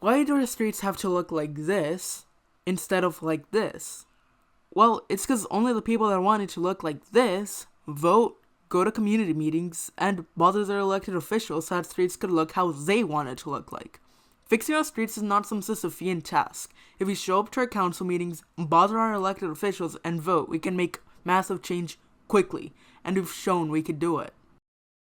Why do our streets have to look like this instead of like this? Well, it's because only the people that want it to look like this vote, go to community meetings, and bother their elected officials so that streets could look how they want it to look like. Fixing our streets is not some Sisyphean task. If we show up to our council meetings, bother our elected officials, and vote, we can make massive change quickly, and we've shown we could do it.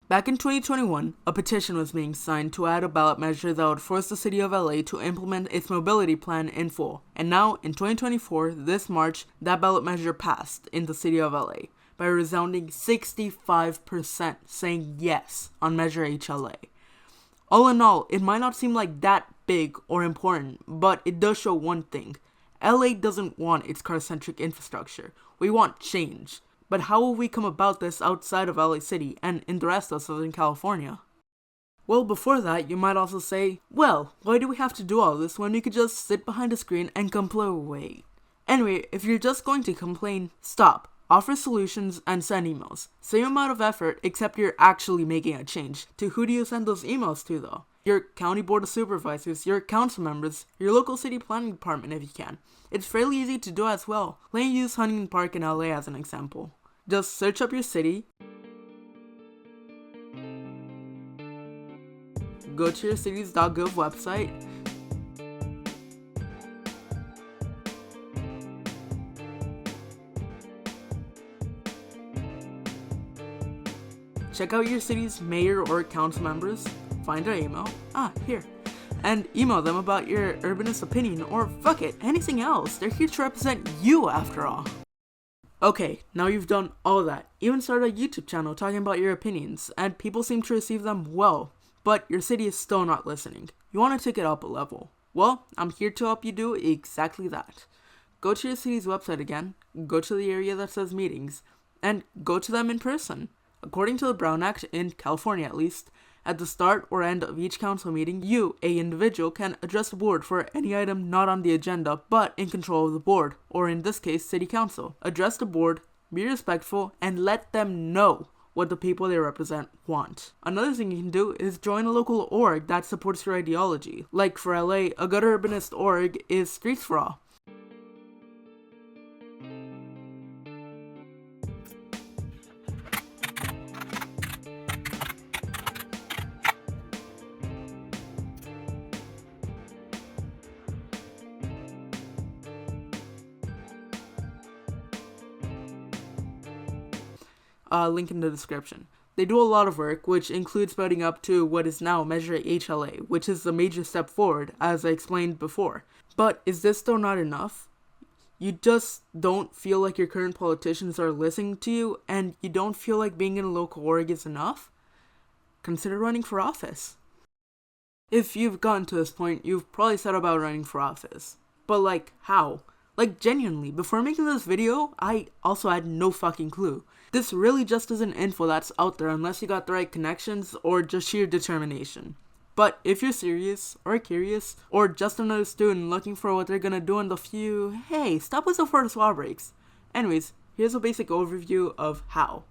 Back in 2021, a petition was being signed to add a ballot measure that would force the city of LA to implement its mobility plan in full. And now, in 2024, this March, that ballot measure passed in the city of LA by a resounding 65% saying yes on Measure HLA. All in all, it might not seem like that big or important, but it does show one thing. LA doesn't want its car-centric infrastructure. We want change. But how will we come about this outside of LA City and in the rest of Southern California? Well, before that, you might also say, well, why do we have to do all this when we could just sit behind a screen and complain? Anyway, if you're just going to complain, stop. Offer solutions and send emails. Same amount of effort, except you're actually making a change. To who do you send those emails to, though? Your county board of supervisors, your council members, your local city planning department if you can. It's fairly easy to do as well. Let me use Huntington Park in LA as an example. Just search up your city, go to your cities.gov website, check out your city's mayor or council members, find their email, here, and email them about your urbanist opinion, or fuck it, anything else. They're here to represent you after all. Okay, now you've done all that, even started a YouTube channel talking about your opinions, and people seem to receive them well, but your city is still not listening. You want to take it up a level. Well, I'm here to help you do exactly that. Go to your city's website again, go to the area that says meetings, and go to them in person. According to the Brown Act, in California at least, at the start or end of each council meeting, you, a individual, can address the board for any item not on the agenda but in control of the board, or in this case, city council. Address the board, be respectful, and let them know what the people they represent want. Another thing you can do is join a local org that supports your ideology. Like for LA, a good urbanist org is Streets for All. Link in the description. They do a lot of work, which includes building up to what is now Measure HLA, which is a major step forward, as I explained before. But is this still not enough? You just don't feel like your current politicians are listening to you, and you don't feel like being in a local org is enough? Consider running for office. If you've gotten to this point, you've probably thought about running for office. But like, how? Like, genuinely, before making this video, I also had no fucking clue. This really just isn't info that's out there unless you got the right connections or just sheer determination. But if you're serious, or curious, or just another student looking for what they're gonna do in the few, hey, stop with the first wall breaks. Anyways, here's a basic overview of how.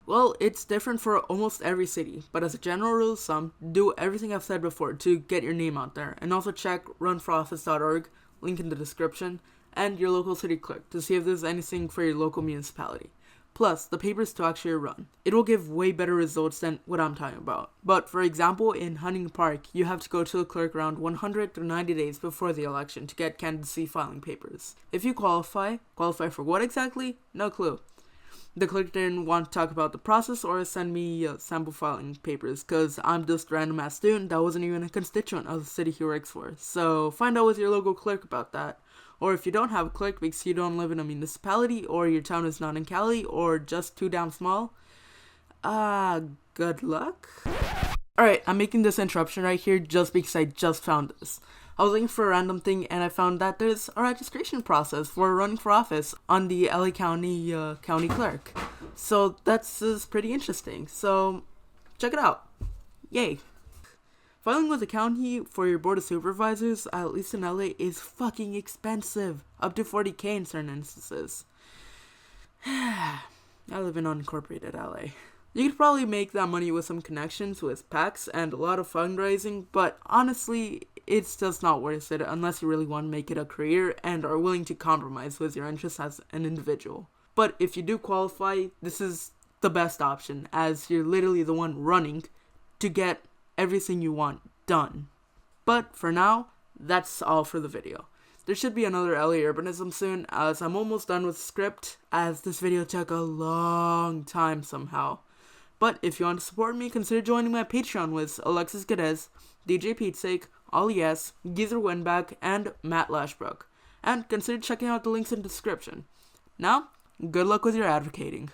Well, it's different for almost every city, but as a general rule of thumb, do everything I've said before to get your name out there, and also check runforoffice.org, link in the description, and your local city clerk to see if there's anything for your local municipality. Plus, the papers to actually run. It will give way better results than what I'm talking about. But for example, in Huntington Park, you have to go to the clerk around 100 to 90 days before the election to get candidacy filing papers. If you qualify for what exactly? No clue. The clerk didn't want to talk about the process or send me sample filing papers because I'm just a random ass student that wasn't even a constituent of the city he works for. So find out with your local clerk about that. Or if you don't have a clerk because you don't live in a municipality, or your town is not in Cali, or just too damn small, good luck. Alright, I'm making this interruption right here just because I just found this. I was looking for a random thing and I found that there's a registration process for running for office on the LA County county clerk. So that's pretty interesting. So check it out. Yay. Filing with the county for your board of supervisors, at least in LA, is fucking expensive. Up to $40,000 in certain instances. I live in unincorporated LA. You could probably make that money with some connections with PACs and a lot of fundraising, but honestly, it's just not worth it unless you really want to make it a career and are willing to compromise with your interests as an individual. But if you do qualify, this is the best option, as you're literally the one running to get everything you want done. But for now, that's all for the video. There should be another LA Urbanism soon, as I'm almost done with the script, as this video took a long time somehow. But if you want to support me, consider joining my Patreon with Alexis Gedez, DJ Pete Ollie S, Geezer Winback, and Matt Lashbrook. And consider checking out the links in the description. Now, good luck with your advocating.